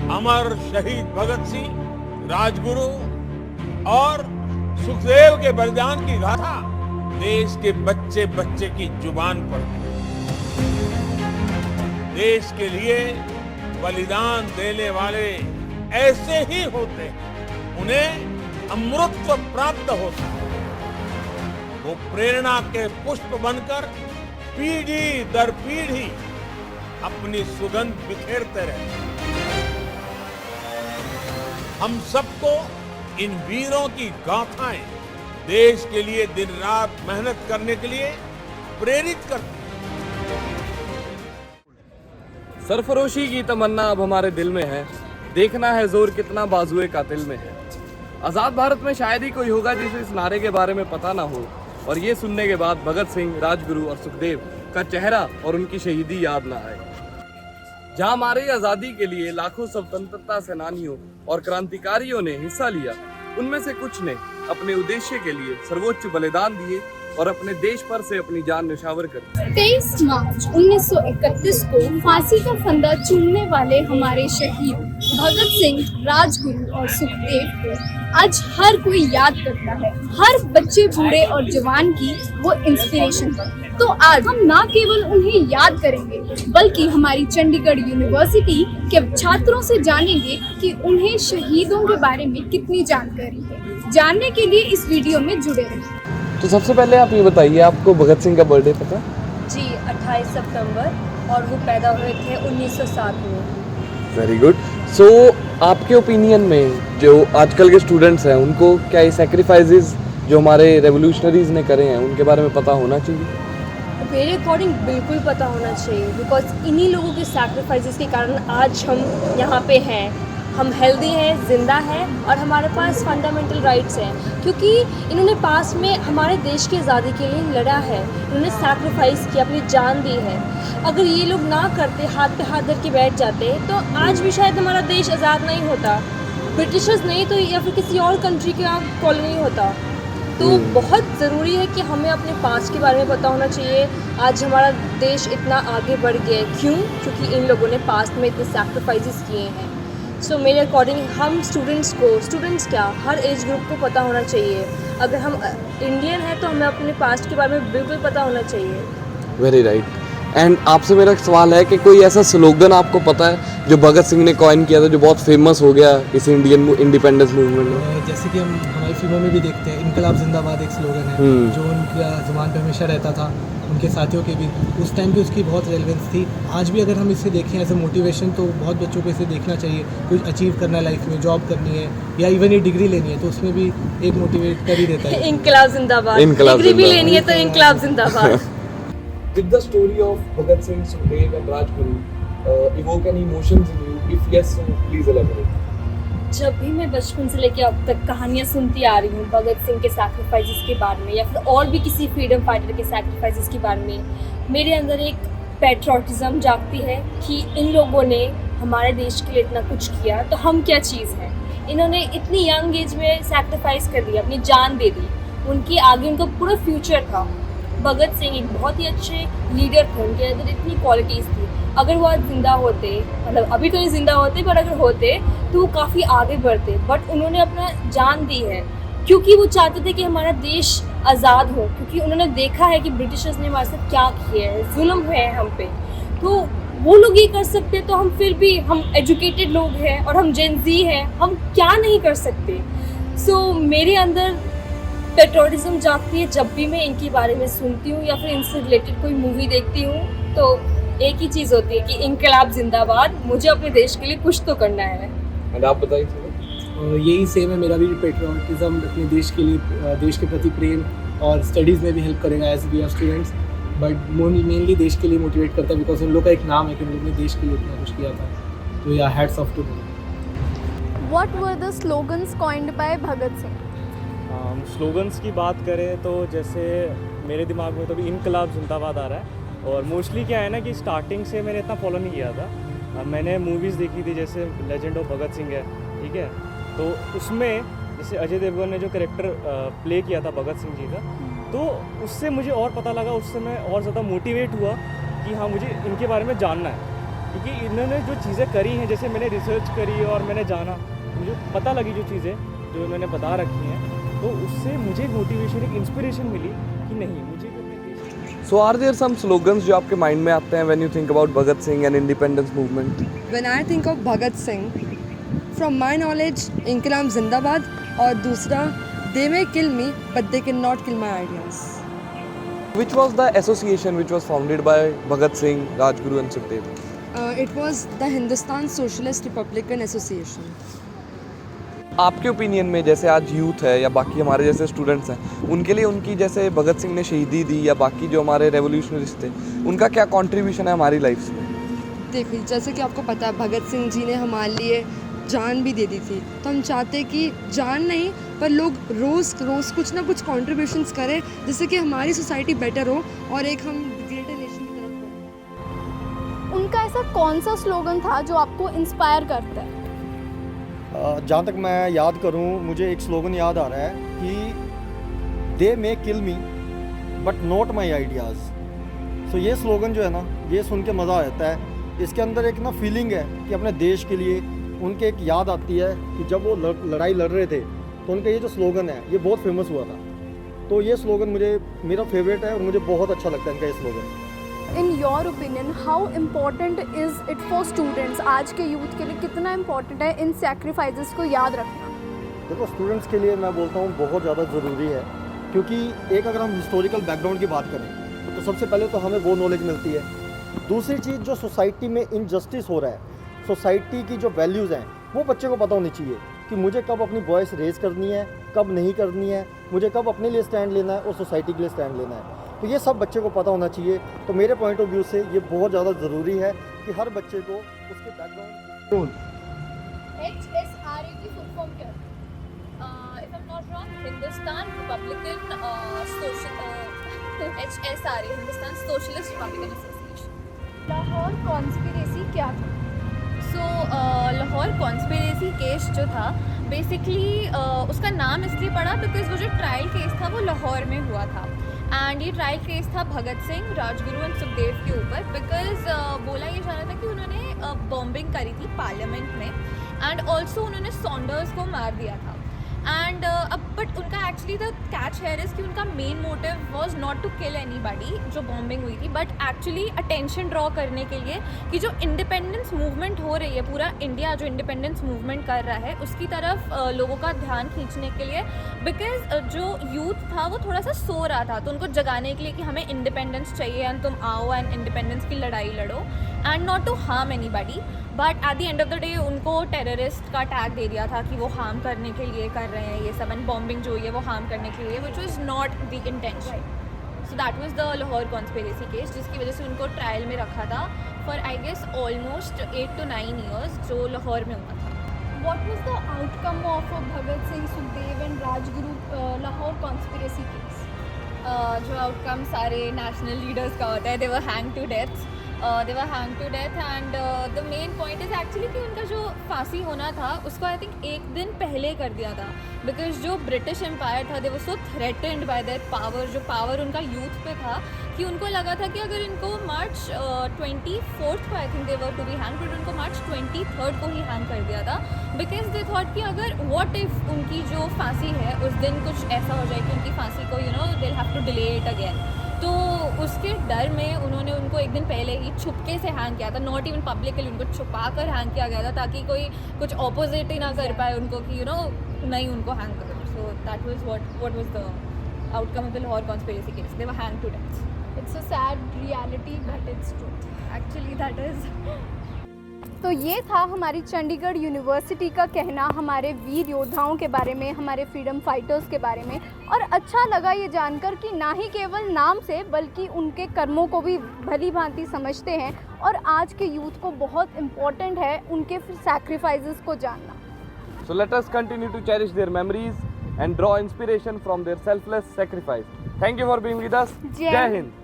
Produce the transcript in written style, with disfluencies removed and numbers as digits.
अमर शहीद भगत सिंह, राजगुरु और सुखदेव के बलिदान की गाथा देश के बच्चे बच्चे की जुबान पर है। देश के लिए बलिदान देने वाले ऐसे ही होते हैं, उन्हें अमृतत्व प्राप्त होता है। वो प्रेरणा के पुष्प बनकर पीढ़ी दर पीढ़ी अपनी सुगंध बिखेरते रहते हैं। हम सबको इन वीरों की गाथाएं देश के लिए दिन रात मेहनत करने के लिए प्रेरित करती हैं। सरफरोशी की तमन्ना अब हमारे दिल में है, देखना है जोर कितना बाजुए कातिल में है। आज़ाद भारत में शायद ही कोई होगा जिसे इस नारे के बारे में पता ना हो, और ये सुनने के बाद भगत सिंह, राजगुरु और सुखदेव का चेहरा और उनकी शहीदी याद ना आए। जहां हमारी आज़ादी के लिए लाखों स्वतंत्रता सेनानियों और क्रांतिकारियों ने हिस्सा लिया, उनमें से कुछ ने अपने उद्देश्य के लिए सर्वोच्च बलिदान दिए और अपने देश पर से अपनी जान न्यौछावर कर दी। 23 मार्च 1931 को फांसी का फंदा चूमने वाले हमारे शहीद भगत सिंह, राजगुरु और सुखदेव को आज हर कोई याद करता है। हर बच्चे, बूढ़े और जवान की वो इंस्पिरेशन है। तो आज हम ना केवल उन्हें याद करेंगे, बल्कि हमारी चंडीगढ़ यूनिवर्सिटी के छात्रों से जानेंगे कि उन्हें शहीदों के बारे में कितनी जानकारी है। जानने के लिए इस वीडियो में जुड़े रहें। तो सबसे पहले आप ये बताइए, आपको भगत सिंह का बर्थडे पता है? जी, 28 सितंबर, और वो पैदा हुए थे 1907 में। Very good. सो आपके ओपिनियन में जो आजकल के स्टूडेंट्स हैं, उनको क्या ये सैक्रिफाइसेस जो हमारे रेवोल्यूशनरीज ने करे हैं उनके बारे में पता होना चाहिए? मेरे अकॉर्डिंग बिल्कुल पता होना चाहिए, बिकॉज इन्हीं लोगों के सैक्रिफाइसेस के कारण आज हम यहाँ पे हैं, हम हेल्दी हैं, ज़िंदा हैं और हमारे पास फंडामेंटल राइट्स हैं, क्योंकि इन्होंने पास में हमारे देश की आज़ादी के लिए लड़ा है। इन्होंने सैक्रिफाइस किया, अपनी जान दी है। अगर ये लोग ना करते, हाथ पे हाथ धर के बैठ जाते, तो आज भी शायद हमारा देश आज़ाद नहीं होता, ब्रिटिशर्स नहीं तो, या फिर किसी और कंट्री का कॉलोनी होता। तो बहुत ज़रूरी है कि हमें अपने पास्ट के बारे में पता होना चाहिए। आज हमारा देश इतना आगे बढ़ गया है, क्यों? क्योंकि इन लोगों ने पास्ट में इतने सैक्रिफाइसेस किए हैं। सो मेरे अकॉर्डिंग हम स्टूडेंट्स क्या, हर एज ग्रुप को पता होना चाहिए। अगर हम इंडियन हैं तो हमें अपने पास्ट के बारे में बिल्कुल पता होना चाहिए। Very right. एंड आपसे मेरा एक सवाल है कि कोई ऐसा स्लोगन आपको पता है जो भगत सिंह ने कॉइन किया था, जो बहुत फेमस हो गया इस इंडियन इंडिपेंडेंस मूवमेंट में? जैसे कि हम हमारी फिल्मों में भी देखते हैं, इनकलाब जिंदाबाद एक स्लोगन है जो उनका जुबान पे हमेशा रहता था, उनके साथियों के भी। उस टाइम पे उसकी बहुत रेलेवेंस थी। आज भी अगर हम इसे देखें एज ए मोटिवेशन, तो बहुत बच्चों को इसे देखना चाहिए। कुछ अचीव करना है लाइफ में, जॉब करनी है या इवन ये डिग्री लेनी है, तो उसमें भी एक मोटिवेट कर ही देता है। इनकलाब जिंदाबाद, डिग्री भी लेनी है तो इनकलाब जिंदाबाद। Did the story of Bhagat Singh, Sukhdev and Rajguru evoke any emotions in you? If yes, so please elaborate. जब भी मैं बचपन से लेकर अब तक कहानियाँ सुनती आ रही हूँ भगत सिंह के सैक्रिफाइसेस के बारे में, या फिर और भी किसी फ्रीडम फाइटर के सैक्रिफाइसेस के बारे में, मेरे अंदर एक पैट्रियोटिज्म जागती है कि इन लोगों ने हमारे देश के लिए इतना कुछ किया, तो हम क्या चीज़ है। इन्होंने इतनी यंग एज में सैक्रिफाइस कर दिया, अपनी जान दे दी। उनकी आगे उनका पूरा फ्यूचर था। भगत सिंह एक बहुत ही अच्छे लीडर थे, उनके अंदर इतनी क्वालिटीज़ थी। अगर वो आज जिंदा होते, मतलब अभी तो नहीं जिंदा होते, पर अगर होते तो वो काफ़ी आगे बढ़ते। बट उन्होंने अपना जान दी है क्योंकि वो चाहते थे कि हमारा देश आज़ाद हो, क्योंकि उन्होंने देखा है कि ब्रिटिशर्स ने हमारे साथ क्या किया है, जुल्म हुए हैं हम पे। तो वो लोग ये कर सकते, तो हम फिर भी, हम एजुकेटेड लोग हैं और हम जेन ज़ी हैं, हम क्या नहीं कर सकते। सो मेरे अंदर पेट्रियोटिज्म जागती है जब भी मैं इनके बारे में सुनती हूँ या फिर इनसे रिलेटेड कोई मूवी देखती हूँ। तो एक ही चीज़ होती है कि इनकलाब जिंदाबाद, मुझे अपने देश के लिए कुछ तो करना है। एंड आप बताइए। यही सेम है मेरा भी, पेट्रियोटिज्म अपने देश के लिए, देश के प्रति प्रेम, और स्टडीज़ में भी हेल्प करेगा as we are students. But mainly देश के लिए मोटिवेट करता है, बिकॉज उन लोग का एक नाम है कि उन लोग ने देश के लिए इतना कुछ किया था। तो या hats off to them. What were the slogans coined by Bhagat Singh? Slogans की बात करें तो जैसे मेरे दिमाग में तो अभी इनकलाब जिंदाबाद आ रहा है, और मोस्टली क्या है ना कि स्टार्टिंग से मैंने इतना फॉलो नहीं किया था। मैंने मूवीज़ देखी थी, जैसे लेजेंड ऑफ भगत सिंह है, ठीक है, तो उसमें जैसे अजय देवगन ने जो कैरेक्टर प्ले किया था भगत सिंह जी का, तो उससे मुझे और पता लगा, उससे मैं और ज़्यादा मोटिवेट हुआ कि हाँ मुझे इनके बारे में जानना है। क्योंकि इन्होंने जो चीज़ें करी हैं, जैसे मैंने रिसर्च करी और मैंने जाना, मुझे पता लगी जो चीज़ें जो इन्होंने बता रखी हैं, तो उससे मुझे मोटिवेशन, एक इंस्पिरेशन मिली कि नहीं, मुझे भी अपने देश So are there some slogans जो आपके माइंड में आते हैं when you think about Bhagat Singh and independence movement? When I think of Bhagat Singh, from my knowledge, Inqilam Zindabad और दूसरा they may kill me but they cannot kill my ideas. Which was the association which was founded by Bhagat Singh, Rajguru and Sukhdev? It was the Hindustan Socialist Republican Association. आपके opinion में जैसे आज youth है या बाकी हमारे जैसे students हैं, उनके लिए उनकी जैसे भगत सिंह ने शहीदी दी या बाकी जो हमारे रेवोल्यूशनरीज थे, उनका क्या कंट्रीब्यूशन है हमारी लाइफ में? देखिए, जैसे कि आपको पता है भगत सिंह जी ने हमारे लिए जान भी दे दी थी, तो हम चाहते हैं कि जान नहीं पर लोग रोज़ कुछ ना कुछ कॉन्ट्रीब्यूशंस करें जिससे कि हमारी सोसाइटी बेटर हो और एक हम ग्रेटर नेशन की तरफ बढ़ें। उनका ऐसा कौन सा स्लोगन था जो आपको इंस्पायर करता है? जहाँ तक मैं याद करूँ, मुझे एक स्लोगन याद आ रहा है कि they may kill me but not my ideas. So ये स्लोगन जो है ना, ये सुन के मज़ा आता है। इसके अंदर एक ना फीलिंग है कि अपने देश के लिए उनके एक याद आती है कि जब वो लड़ाई लड़ रहे थे तो उनका ये जो स्लोगन है ये बहुत फेमस हुआ था। तो ये स्लोगन मेरा फेवरेट है और मुझे बहुत अच्छा लगता है इनका ये slogan. In your opinion how important is it for students? आज के यूथ के लिए कितना इम्पोर्टेंट है इन सैक्रिफाइसेस को याद रखना? देखो, स्टूडेंट्स के लिए मैं बोलता हूँ बहुत ज़्यादा ज़रूरी है, क्योंकि एक अगर हम हिस्टोरिकल बैकग्राउंड की बात करें तो सबसे पहले तो हमें वो नॉलेज मिलती है। दूसरी चीज़, जो सोसाइटी में इनजस्टिस हो रहा है, सोसाइटी की जो वैल्यूज़ हैं वो बच्चे को पता होनी चाहिए कि मुझे कब अपनी वॉइस रेज करनी है, कब नहीं करनी है, मुझे कब अपने लिए स्टैंड लेना है और सोसाइटी के लिए स्टैंड लेना है। तो ये सब बच्चे को पता होना चाहिए। तो मेरे पॉइंट ऑफ व्यू से ये बहुत ज़्यादा ज़रूरी है कि हर बच्चे को उसके बैकग्राउंड। HSRA की फुल फॉर्म क्या है? if I'm not wrong, Hindustan Republican HSRA, Hindustan Socialist Republican Association. Lahore conspiracy क्या था? सो लाहौर कॉन्स्पिरेसी केस जो था, बेसिकली उसका नाम इसलिए पड़ा बिकॉज वो जो ट्रायल केस था वो लाहौर में हुआ था। एंड ये ट्रायल केस था भगत सिंह, राजगुरु एंड सुखदेव के ऊपर, बिकॉज बोला ये जा रहा था कि उन्होंने बॉम्बिंग करी थी पार्लियामेंट में एंड ऑल्सो उन्होंने सॉन्डर्स को मार दिया था। एंड अब बट उनका actually the catch here is कि उनका main motive was not to kill anybody जो बॉम्बिंग हुई थी, बट एक्चुअली अटेंशन ड्रॉ करने के लिए कि जो इंडिपेंडेंस मूवमेंट हो रही है, पूरा इंडिया जो इंडिपेंडेंस मूवमेंट कर रहा है उसकी तरफ लोगों का ध्यान खींचने के लिए। बिकॉज जो यूथ था वो थोड़ा सा सो रहा था, तो उनको जगाने के लिए कि हमें इंडिपेंडेंस चाहिए एंड तुम आओ एंड इंडिपेंडेंस की लड़ाई लड़ो and not to harm anybody. But at the end of the day उनको टेररिस्ट का टैग दे दिया था कि वो हार्म करने के लिए कर रहे हैं ये सब, एंड बॉम्बिंग जो हुई है वो हार्म करने के लिए, which was not the intention. So that was the Lahore conspiracy case, जिसकी वजह से उनको ट्रायल में रखा था for I guess almost 8 to 9 years, जो लाहौर में हुआ था। What was the outcome of Bhagat Singh, Sukhdev and Rajguru Lahore conspiracy case? जो आउटकम सारे नेशनल लीडर्स का होता है, they were hang to death and the main point is actually कि उनका जो फांसी होना था उसको आई थिंक एक दिन पहले कर दिया था, बिकॉज जो ब्रिटिश एम्पायर था दे वर सो थ्रेटेंड बाय देयर पावर, जो पावर उनका यूथ पे था, कि उनको लगा था कि अगर इनको मार्च 24 को I think they were to be hang, but उनको मार्च 23 को ही हैंग कर दिया था, बिकॉज दे थॉट कि अगर व्हाट इफ़ उनकी जो फांसी है उस दिन कुछ ऐसा हो जाए कि उनकी फांसी को they have to delay it again. तो उसके डर में उन्होंने उनको एक दिन पहले ही छुपके से हैंग किया था, नॉट इवन पब्लिकली, उनको छुपा कर हैंग किया गया था ताकि कोई कुछ ऑपोजिट ही ना कर पाए उनको कि नहीं उनको हैंग करो। So that was what was the outcome of the Lahore conspiracy case, they were hang to death. It's a sad reality but it's true. Actually that is तो ये था हमारी चंडीगढ़ यूनिवर्सिटी का कहना हमारे वीर योद्धाओं के बारे में, हमारे फ्रीडम फाइटर्स के बारे में। और अच्छा लगा ये जानकर कि ना ही केवल नाम से बल्कि उनके कर्मों को भी भली भांति समझते हैं, और आज के यूथ को बहुत इम्पोर्टेंट है उनके सैक्रिफाइसेस को जानना। So let us continue to cherish their memories and draw inspiration from their selfless sacrifice. Thank you for being with us. Jai Jai Hind.